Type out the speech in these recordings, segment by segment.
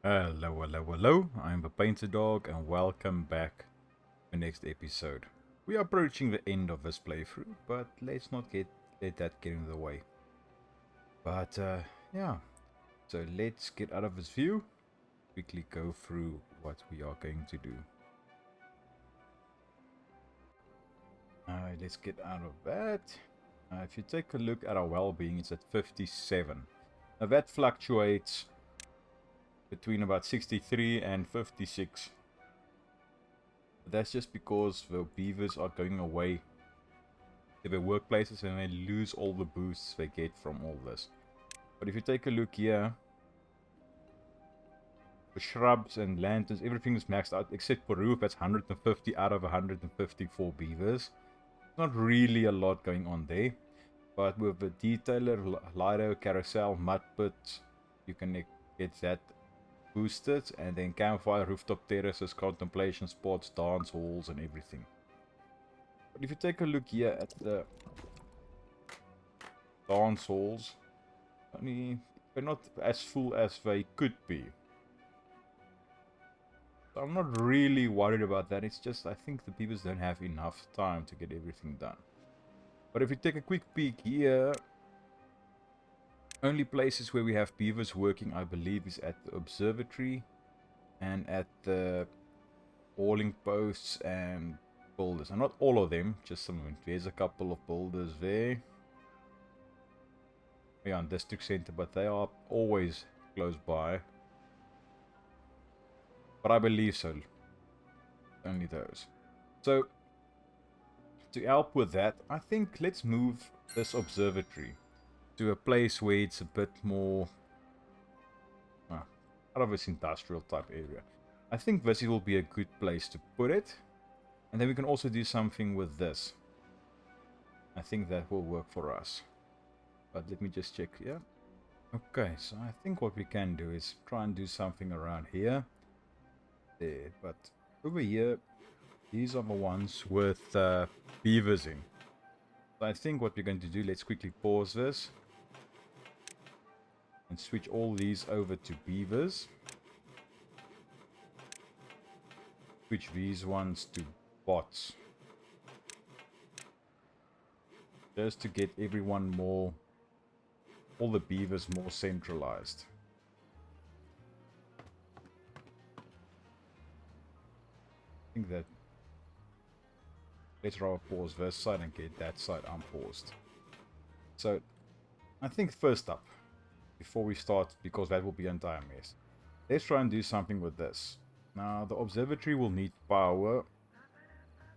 Hello, hello, hello. I'm the PaintedDog and welcome back to the next episode. We are approaching the end of this playthrough, but let's not let that get in the way. But yeah, so let's get out of this view, quickly go through what we are going to do. Let's get out of that. If you take a look at our well-being, it's at 57. Now that fluctuates between about 63 and 56. But that's just because the beavers are going away to their workplaces and they lose all the boosts they get from all this. But if you take a look here, the shrubs and lanterns, everything is maxed out except for roof. That's 150 out of 154 beavers. Not really a lot going on there. But with the detailer, Lido, carousel, mud pits, you can get that boosted. And then campfire, rooftop terraces, contemplation spots, dance halls and everything. But if you take a look here at the dance halls, they're not as full as they could be. So I'm not really worried about that. It's just I think the beavers don't have enough time to get everything done. But if we take a quick peek here, only places where we have beavers working, I believe, is at the observatory and at the hauling posts and boulders. And not all of them, just some of them. There's a couple of boulders there. Yeah, on district center, but they are always close by. But I believe so. Only those. So, to help with that, I think let's move this observatory to a place where it's a bit more out of this industrial type area. I think this will be a good place to put it. And then we can also do something with this. I think that will work for us. But let me just check here. Okay, so I think what we can do is try and do something around here. There, but over here, these are the ones with beavers in. So I think what we're going to do, let's quickly pause this. And switch all these over to beavers. Switch these ones to bots. Just to get everyone more, all the beavers more centralized. I think that, let's rather pause this side and get that side unpaused. So, I think first up, before we start, because that will be an entire mess, let's try and do something with this. Now, the observatory will need power.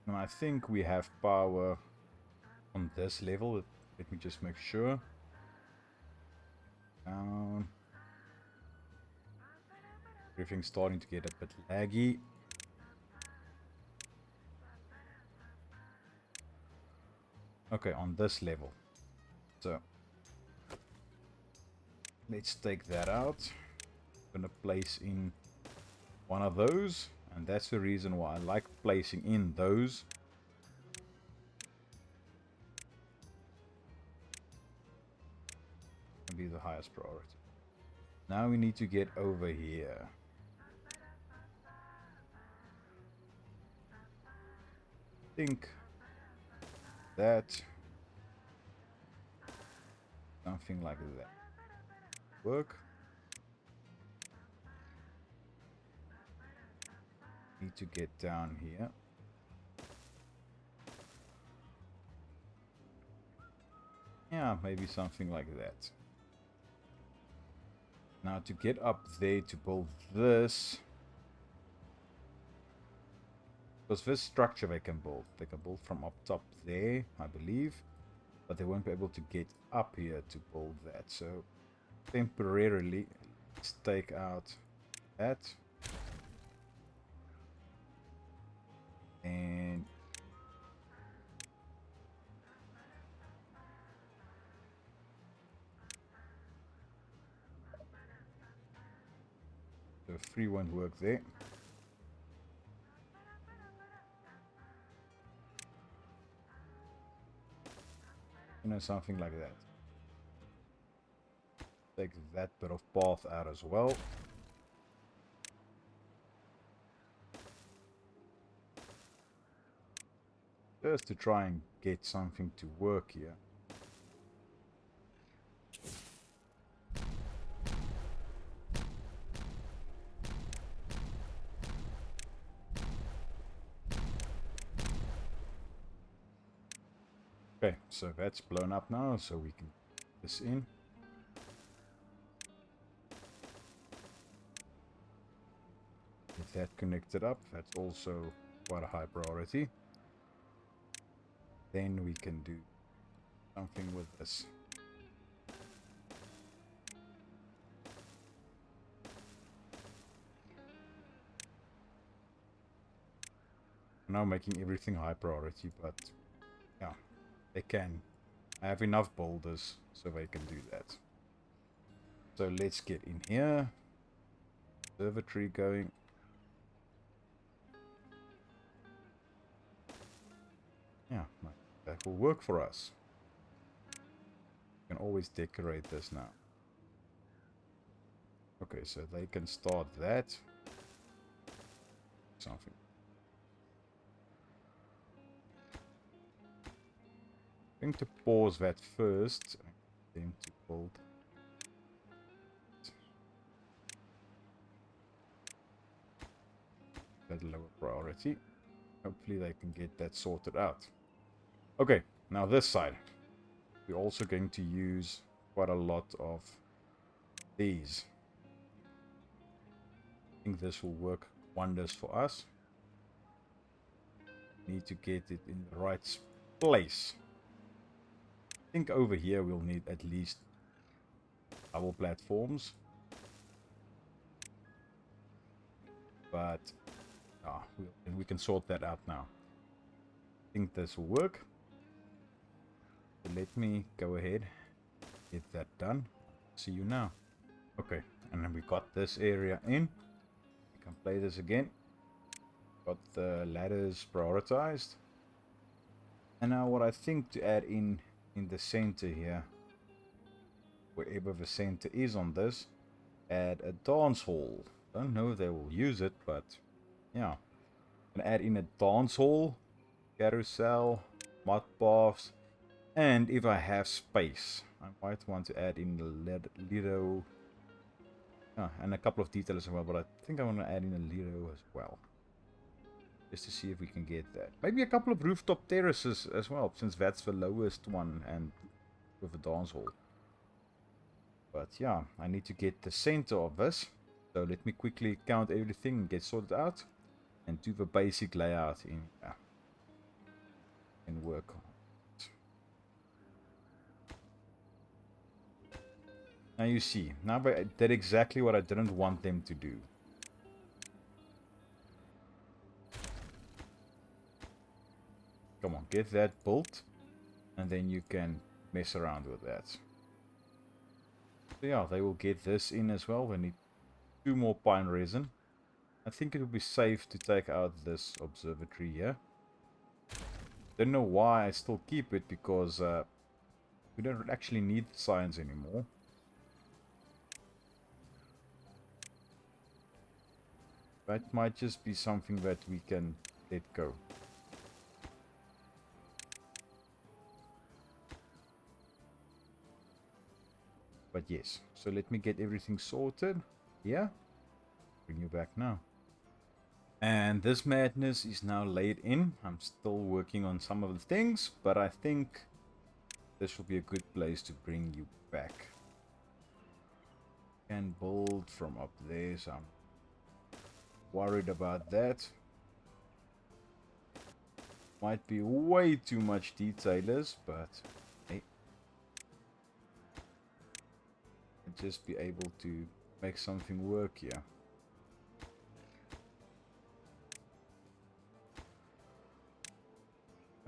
And I think we have power on this level. Let me just make sure. Everything's starting to get a bit laggy. Okay, on this level. So, let's take that out. I'm gonna place in one of those. And that's the reason why I like placing in those. Be the highest priority. Now we need to get over here. I think that something like that work. Need to get down here. Yeah, maybe something like that. Now to get up there to build this, because this structure they can build from up top there, I believe, but they won't be able to get up here to build that. So temporarily, let's take out that and the free won't work there. You know, something like that. Take that bit of path out as well. just to try and get something to work here. Okay, so that's blown up now, so we can put this in. Get that connected up, that's also quite a high priority. Then we can do something with this. Now making everything high priority, but yeah, they can. I have enough boulders so they can do that. So let's get in here. Observatory going. Yeah, that will work for us. We can always decorate this now. Okay, so they can start that. Something. I think to pause that first. Them to build. That lower priority. Hopefully they can get that sorted out. Okay, now this side. We're also going to use quite a lot of these. I think this will work wonders for us. Need to get it in the right place. I think over here we'll need at least double platforms. But we can sort that out now. I think this will work. So let me go ahead, get that done. See you now. Okay, and then we got this area in. We can play this again. Got the ladders prioritized. And now what I think to add in the center here, wherever the center is on this, add a dance hall. Don't know if they will use it, but yeah. And add in a dance hall, carousel, mud baths, and if I have space, I might want to add in the Lido. And a couple of details as well, but I think I want to add in a Lido as well. Just to see if we can get that. Maybe a couple of rooftop terraces as well, since that's the lowest one and with a dance hall. But yeah, I need to get the center of this. So let me quickly count everything and get sorted out. And do the basic layout in work on it. Now you see, now I did exactly what I didn't want them to do. Come on, get that built, and then you can mess around with that. So yeah, they will get this in as well. We need 2 more pine resin. I think it would be safe to take out this observatory here. Don't know why I still keep it, because we don't actually need the science anymore. That might just be something that we can let go. But yes, so let me get everything sorted here. Bring you back now. And this madness is now laid in. I'm still working on some of the things, but I think this will be a good place to bring you back. Can build from up there, so I'm worried about that. Might be way too much detailers, but hey, I'll just be able to make something work here.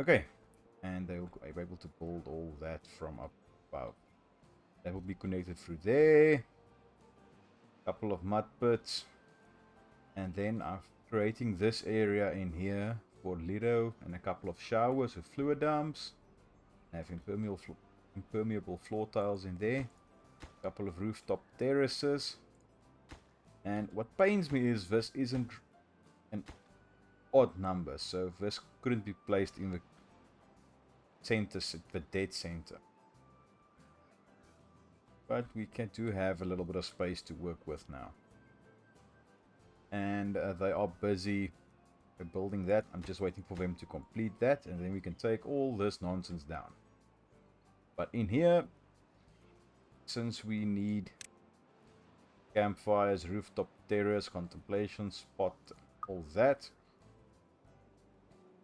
Okay, and they will be able to build all that from up above. That will be connected through there. Couple of mud pits, and then I'm creating this area in here for Lido and a couple of showers with fluid dumps. I have impermeable floor tiles in there. A couple of rooftop terraces. And what pains me is this isn't an odd number, so this couldn't be placed in the center, the dead center. But we do have a little bit of space to work with now. And they are busy building that. I'm just waiting for them to complete that, and then we can take all this nonsense down. But in here, since we need campfires, rooftop terrace, contemplation spot, all that,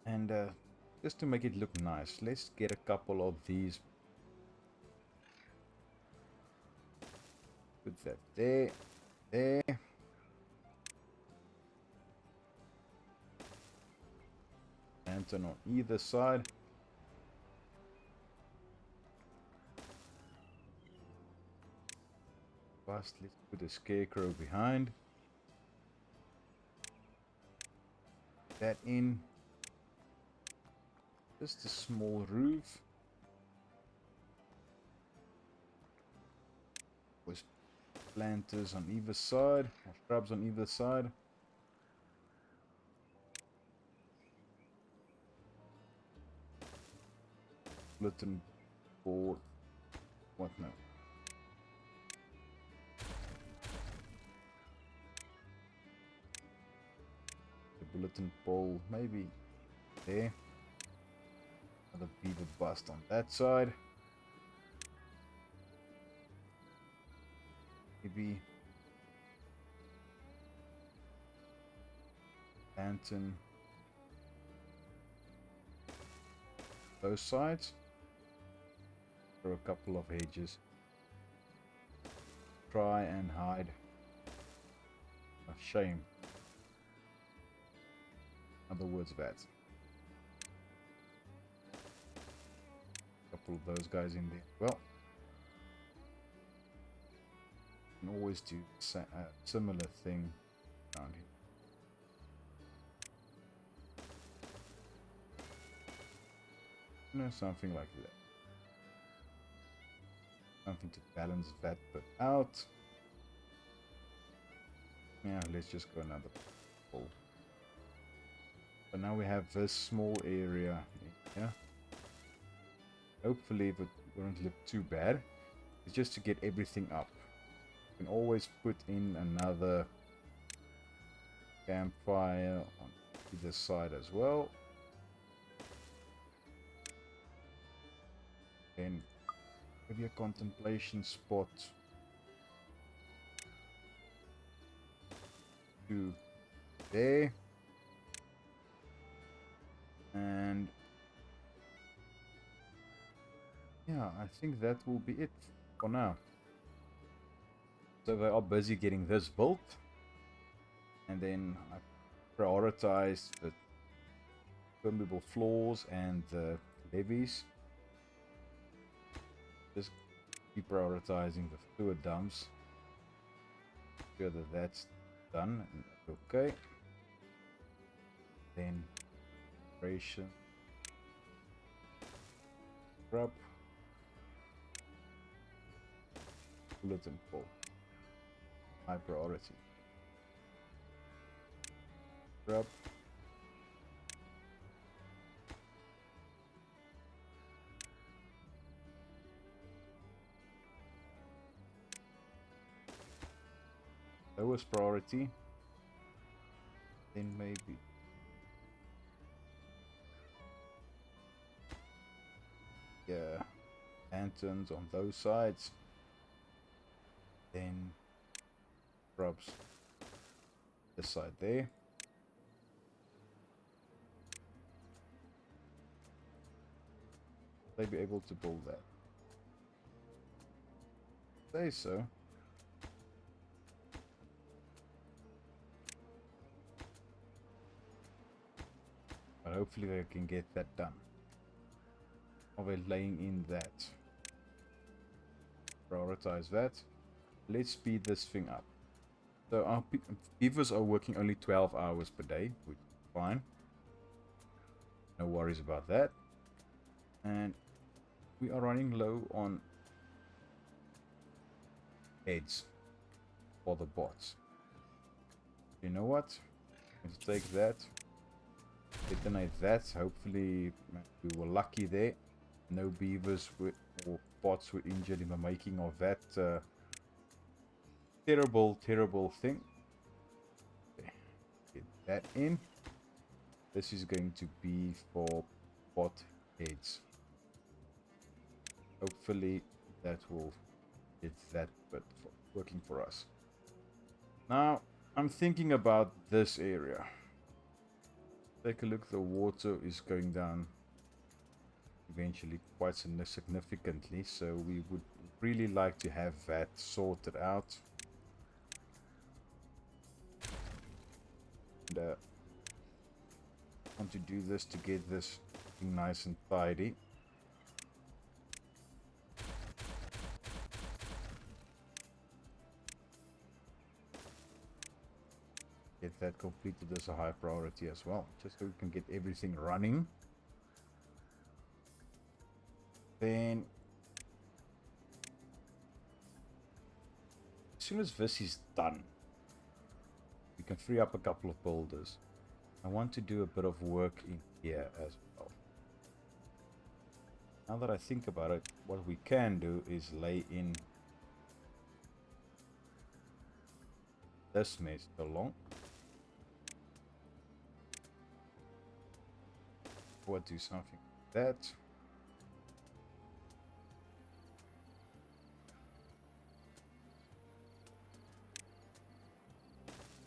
and just to make it look nice, let's get a couple of these. Put that there, there. Lantern on either side. First, let's put a scarecrow behind. That in. Just a small roof. With planters on either side, or shrubs on either side. Bulletin board. What now? The bulletin pole, maybe there. Another beaver bust on that side. Maybe lantern both sides. For a couple of hedges. Try and hide. A shame. Other words, that. Couple of those guys in there. Well, you can always do a similar thing around here. You know, something like that. Something to balance that bit out. Yeah, let's just go another pole. But now we have this small area here. Hopefully it won't look too bad. It's just to get everything up. You can always put in another campfire on either side as well. Then maybe a contemplation spot to there. And yeah, I think that will be it for now. So they are busy getting this built, and then I prioritized the permeable floors and the levees. Just keep prioritizing the fluid dumps. Make sure that that's done and okay. Then ration, scrub, bulletin pole, high priority. Scrub, lowest priority, then maybe lanterns on those sides, then shrubs this side there. They'll be able to build that. Say so. But hopefully they can get that done. Are they laying in that? Prioritize that. Let's speed this thing up. So our beavers are working only 12 hours per day, which is fine. No worries about that. And we are running low on heads for the bots. You know what? Let's take that. Detonate that. Hopefully we were lucky there. No beavers or bots were injured in the making of that terrible thing. Okay, get that in. This is going to be for bot heads. Hopefully that will get that bit working for us. Now I'm thinking about this area. Take a look, the water is going down eventually quite significantly, so we would really like to have that sorted out. And want to do this to get this nice and tidy. Get that completed as a high priority as well, just so we can get everything running. Then as soon as this is done, we can free up a couple of boulders. I want to do a bit of work in here as well. Now that I think about it, what we can do is lay in this mess along. Or do something like that.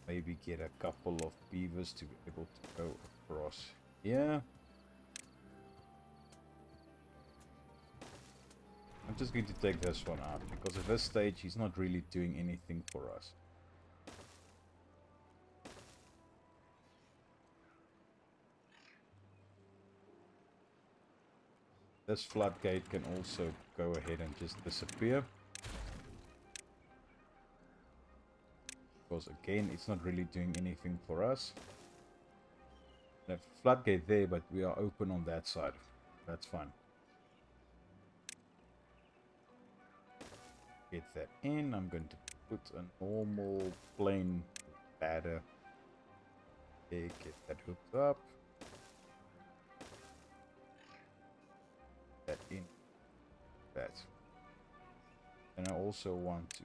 Maybe get a couple of beavers to be able to go across here. I'm just going to take this one out because at this stage he's not really doing anything for us. This floodgate can also go ahead and just disappear. Because again, it's not really doing anything for us. We have a floodgate there, but we are open on that side. That's fine. Get that in. I'm going to put a normal plain ladder. Okay, get that hooked up. That in. That. And I also want to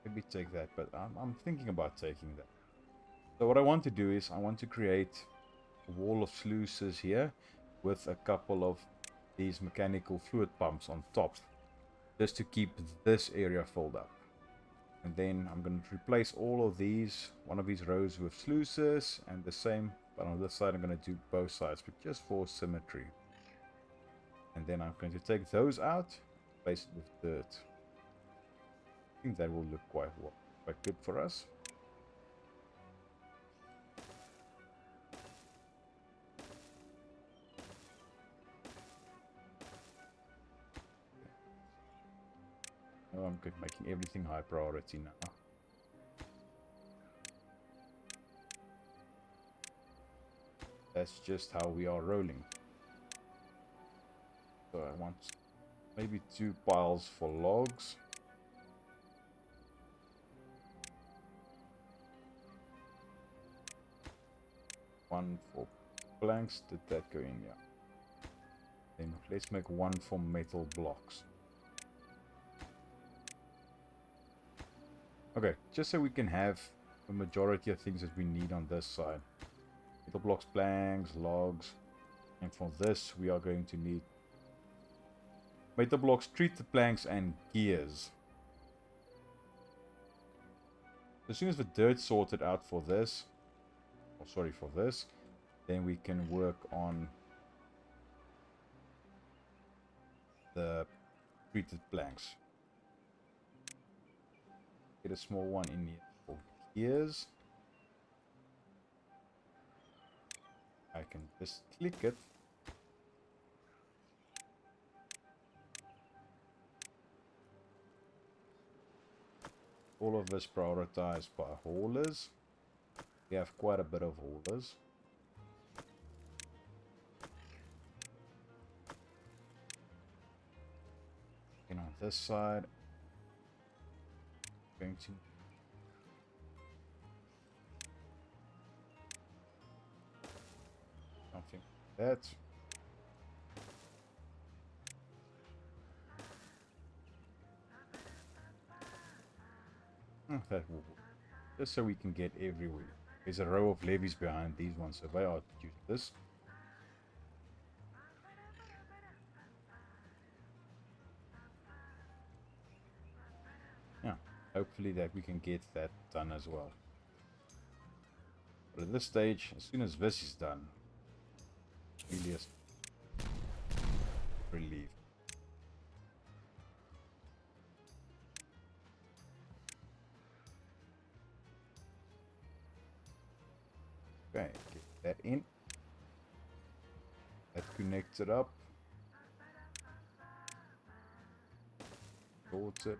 maybe take that, but I'm thinking about taking that. So what I want to do is I want to create a wall of sluices here with a couple of these mechanical fluid pumps on top, just to keep this area filled up. And then I'm going to replace all of these, one of these rows with sluices, and the same, but on this side I'm going to do both sides, but just for symmetry. And then I'm going to take those out, replace it with dirt. I think that will look quite good for us. Oh, I'm good, making everything high priority now. That's just how we are rolling. So I want maybe 2 piles for logs. One for planks. Did that go in? Yeah. Then let's make 1 for metal blocks. Okay, just so we can have the majority of things that we need on this side. Metal blocks, planks, logs. And for this we are going to need metal blocks, treated planks, and gears. As soon as the dirt's sorted out for this, for this, then we can work on the treated planks. Get a small one in here for gears. I can just click it. All of this prioritized by haulers. We have quite a bit of haulers. And on this side, going to something like that. that will work. Just so we can get everywhere. There's a row of levees behind these ones, so they are using this. Yeah, hopefully that we can get that done as well. But at this stage, as soon as this is done, really is relief. Okay, get that in. That connects it up. Sorts it.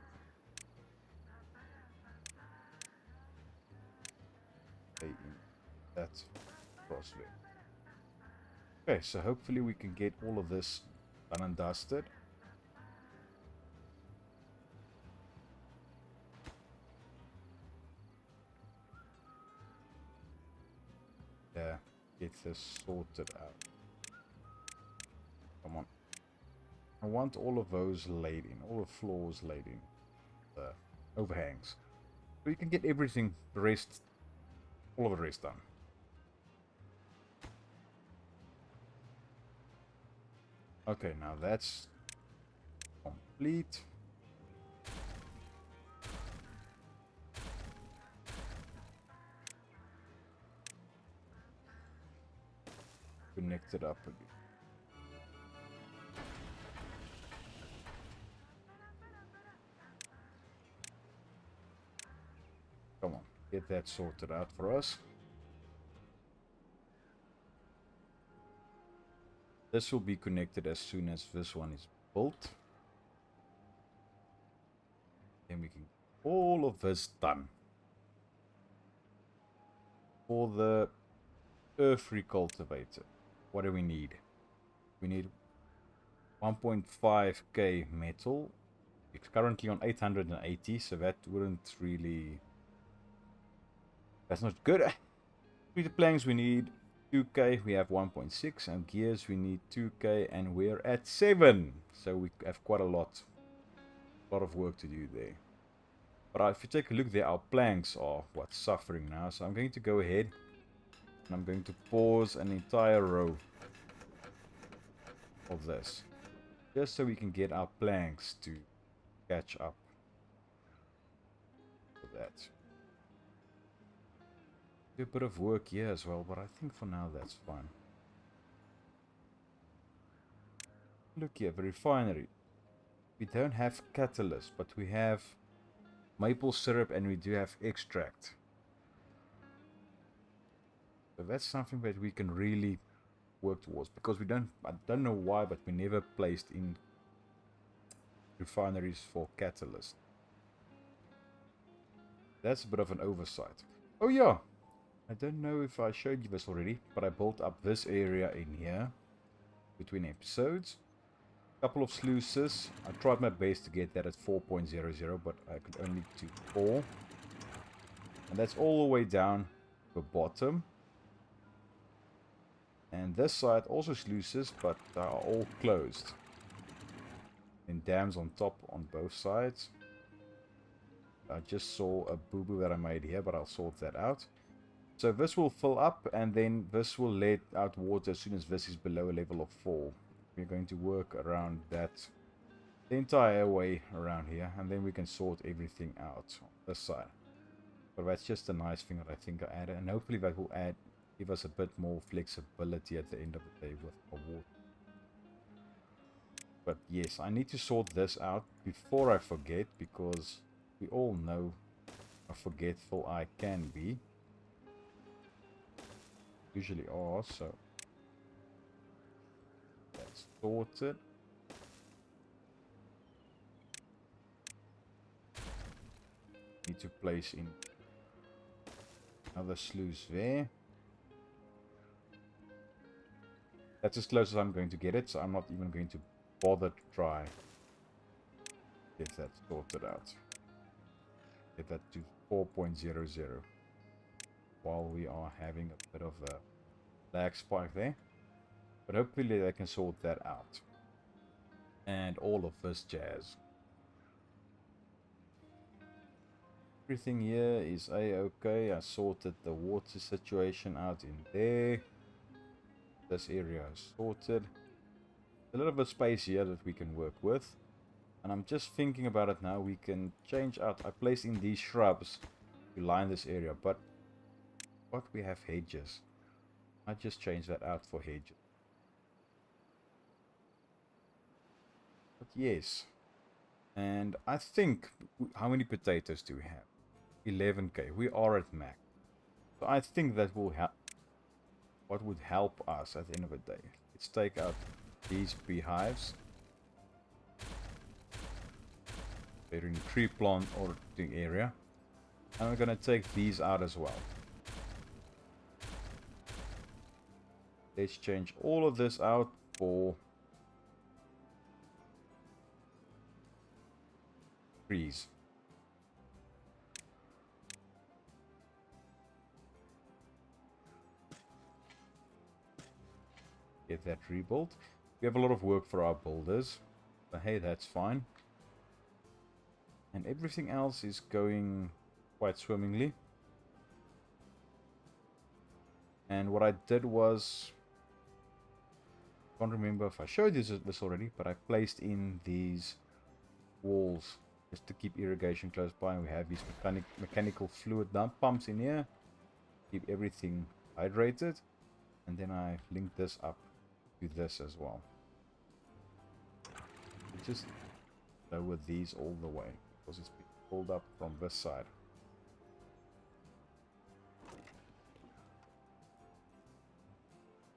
Okay, that's crossway. Okay, so hopefully we can get all of this done and dusted. Yeah, get this sorted out. Come on. I want all of those laid in, all the floors laid in, the overhangs. So you can get everything, the rest, all of the rest done. Okay, now that's complete. Connect it up again. Come on, get that sorted out for us. This will be connected as soon as this one is built. Then we can get all of this done. For the earth recultivator, what do we need? We need 1.5k metal. It's currently on 880, so that wouldn't really... That's not good. With the planks we need 2k, we have 1.6, and gears we need 2k, and we're at 7. So we have quite a lot of work to do there. But if you take a look there, our planks are what's suffering now. So I'm going to go ahead and I'm going to pause an entire row of this, just so we can get our planks to catch up with that. Do a bit of work here as well, but I think for now that's fine. Look here, the refinery. We don't have catalyst, but we have maple syrup and we do have extract. So that's something that we can really work towards, because I don't know why, but we never placed in refineries for catalyst. That's a bit of an oversight. Oh yeah, I don't know if I showed you this already, but I built up this area in here between episodes. A couple of sluices. I tried my best to get that at 4.00, but I could only do 4. And that's all the way down the bottom. And this side also sluices, but they are all closed. And dams on top on both sides. I just saw a boo-boo that I made here, but I'll sort that out. So this will fill up, and then this will let out water as soon as this is below a level of 4. We're going to work around that the entire way around here, and then we can sort everything out on this side. But that's just a nice thing that I think I added, and hopefully that will give us a bit more flexibility at the end of the day with our water. But yes, I need to sort this out before I forget, because we all know how forgetful I can be. Usually are, so that's sorted. Need to place in another sluice there. That's as close as I'm going to get it, so I'm not even going to bother to try get that sorted out. Get that to 4.00 while we are having a bit of a lag spike there. But hopefully they can sort that out. And all of this jazz. Everything here is a-okay. I sorted the water situation out in there. This area is sorted. A little bit of space here that we can work with. And I'm just thinking about it now. We can change out. I placed in these shrubs to line this area. But what we have hedges. I just change that out for hedges. But yes. And I think, how many potatoes do we have? 11k. We are at max. So I think that will help. What would help us at the end of the day? Let's take out these beehives. They're in tree plant or the area. And we're going to take these out as well. Let's change all of this out for trees. Get that rebuilt. We have a lot of work for our builders. But hey, that's fine. And everything else is going quite swimmingly. And what I did was, I can't remember if I showed you this already, but I placed in these walls just to keep irrigation close by. And we have these mechanical fluid dump pumps in here, keep everything hydrated. And then I link this up to this as well. Just lower these all the way because it's being pulled up from this side.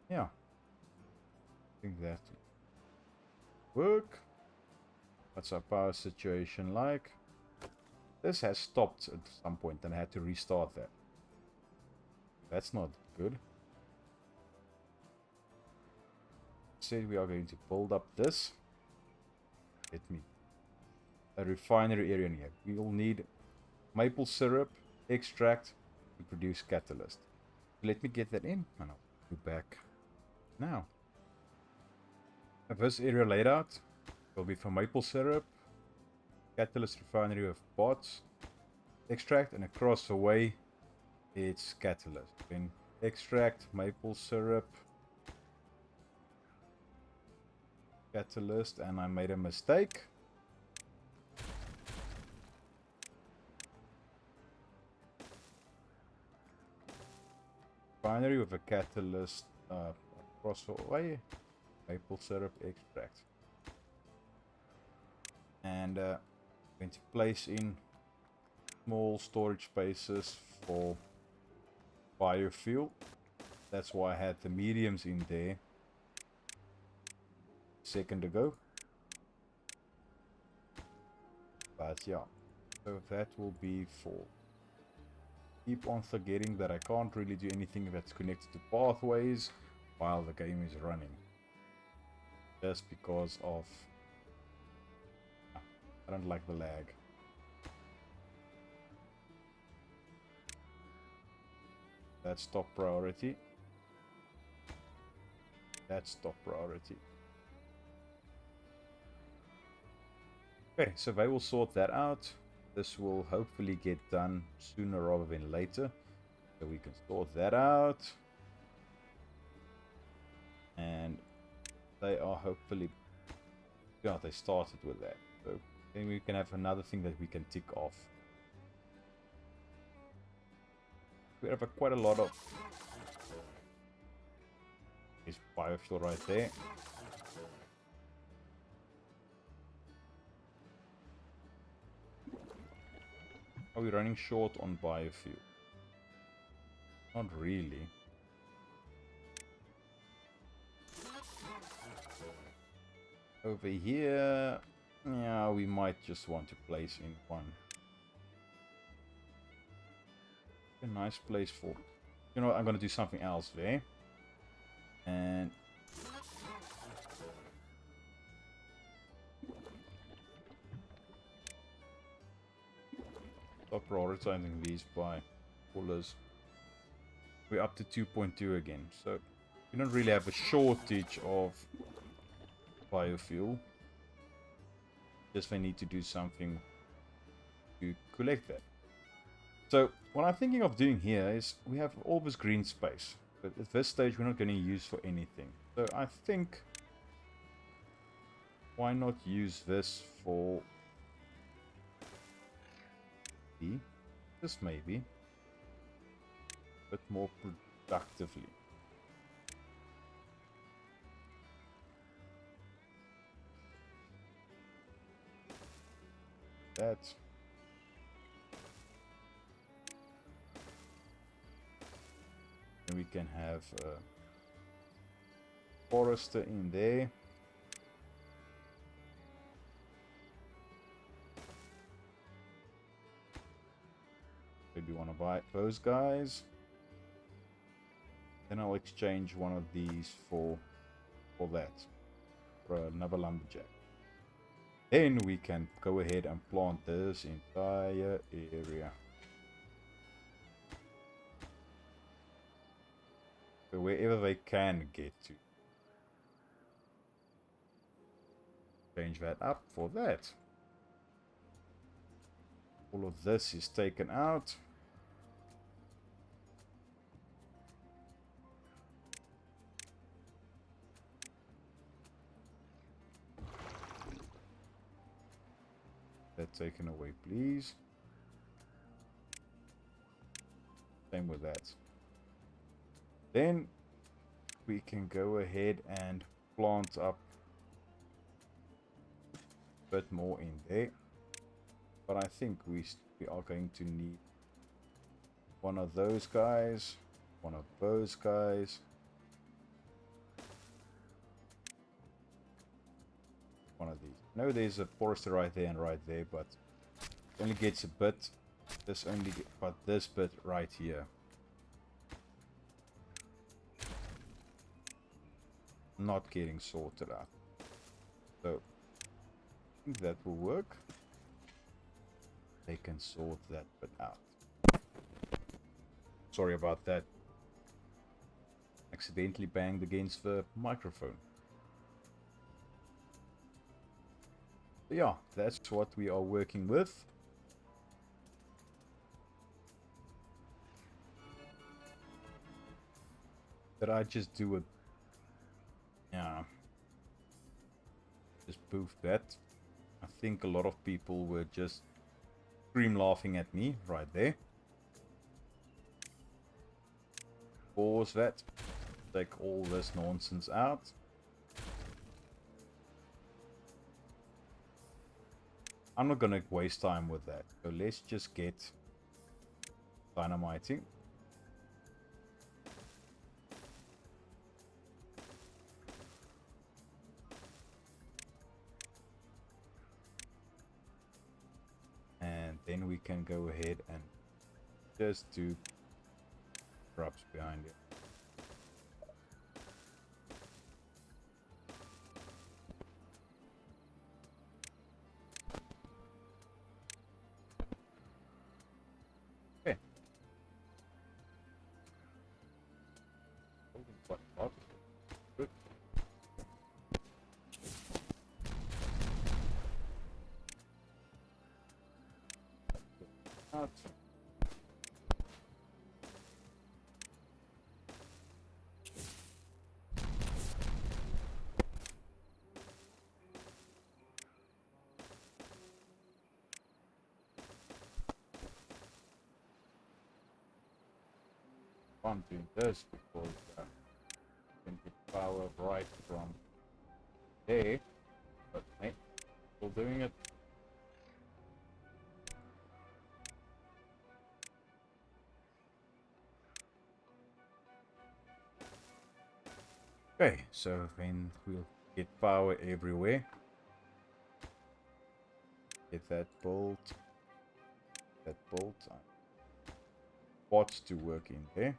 Yeah, I think that work. What's our power situation like? This has stopped at some point and I had to restart that. That's not good. Said we are going to build up this. Let me. A refinery area in here. We will need maple syrup, extract to produce catalyst. Let me get that in and I'll be back now. This area laid out will be for maple syrup, catalyst refinery of pots, extract, and across the way it's catalyst. Then extract, maple syrup, catalyst, and I made a mistake. Refinery with a catalyst across the way, maple syrup extract. And going to place in small storage spaces for biofuel. That's why I had the mediums in there a second ago. But yeah, so that will be for. Keep on forgetting that I can't really do anything that's connected to pathways while the game is running. Just because of I don't like the lag. That's top priority. That's top priority. Okay, so they will sort that out. This will hopefully get done sooner rather than later. So we can sort that out. And they are hopefully, yeah, they started with that. So then we can have another thing that we can tick off. We have quite a lot of this biofuel right there. Are we running short on biofuel? Not really. Over here, yeah, we might just want to place in one. A nice place for, you know what, I'm gonna do something else there. And stop prioritizing these by pullers. We're up to 2.2 again, so we don't really have a shortage of biofuel. Just they need to do something to collect that. So what I'm thinking of doing here is we have all this green space, but at this stage we're not going to use for anything. So I think why not use this for just maybe a bit more productively. That. And we can have a forester in there. Maybe want to buy those guys. Then I'll exchange one of these for that, for another lumberjack. Then we can go ahead and plant this entire area. So wherever they can get to. Change that up for that. All of this is taken out. That taken away, please. Same with that. Then we can go ahead and plant up a bit more in there. But I think we are going to need one of those guys, one of those guys. One of these. No, there's a forester right there and right there, but it only gets a bit. This only but this bit right here. Not getting sorted out. So I think that will work. They can sort that bit out. Sorry about that. Accidentally banged against the microphone. But yeah, that's what we are working with. Did I just do it? Yeah. Just poof that. I think a lot of people were just scream laughing at me right there. Pause that. Take all this nonsense out. I'm not gonna waste time with that. So let's just get dynamiting. And then we can go ahead and just do props behind it. Okay. Good. Out. I'm doing this because I can get power right from there, but hey, still doing it. Okay, so then we'll get power everywhere. Get that bolt to work in there.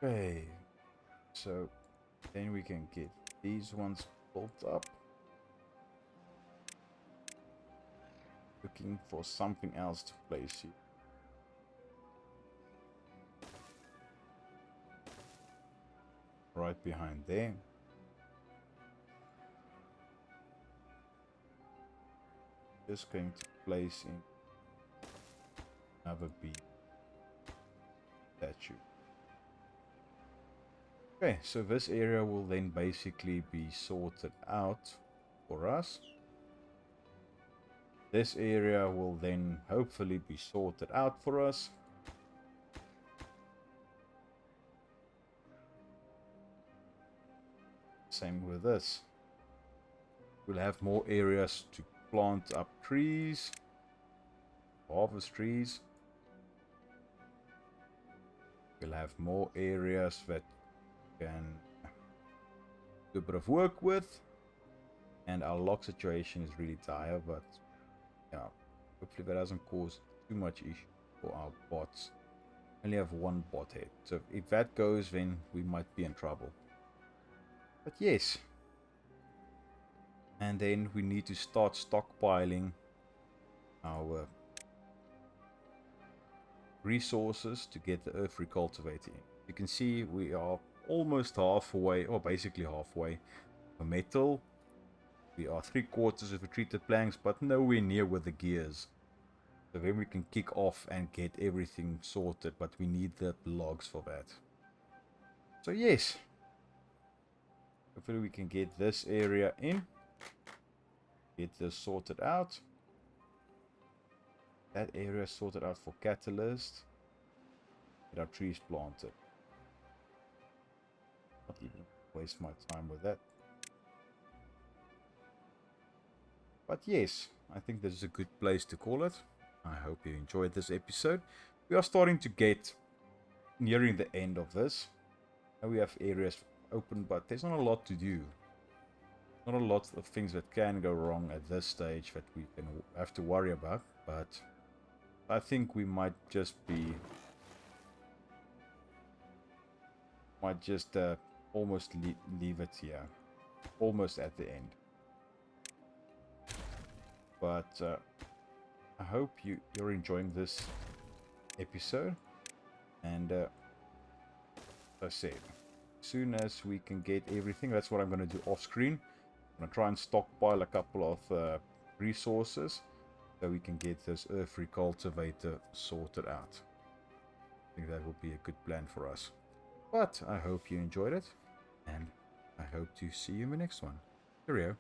Okay, so then we can get these ones built up. Looking for something else to place here. Right behind there. just going to place in another bee statue. Okay, so this area will then basically be sorted out for us. This area will then hopefully be sorted out for us. Same with this. We'll have more areas to plant up trees, harvest trees. We'll have more areas that can do a bit of work with. And our log situation is really dire, but yeah, hopefully that doesn't cause too much issue for our bots. Only have one bot head, so if that goes, then we might be in trouble. But yes, and then we need to start stockpiling our resources to get the earth recultivator in. You can see we are almost halfway, or basically halfway. For metal, we are 3/4 of the treated planks, but nowhere near with the gears. So then we can kick off and get everything sorted, but we need the logs for that. So yes, hopefully we can get this area in, get this sorted out. That area sorted out for catalyst. Get our trees planted. Not even waste my time with that. But yes, I think this is a good place to call it. I hope you enjoyed this episode. We are starting to get nearing the end of this. Now we have areas open, but there's not a lot to do. Not a lot of things that can go wrong at this stage that we can have to worry about, but I think we might just almost leave it here, almost at the end. But I hope you're enjoying this episode, and as I said, as soon as we can get everything, that's what I'm going to do off screen. I'm going to try and stockpile a couple of resources so we can get this earth recultivator sorted out. I think that would be a good plan for us. But I hope you enjoyed it, and I hope to see you in the next one. Cheerio.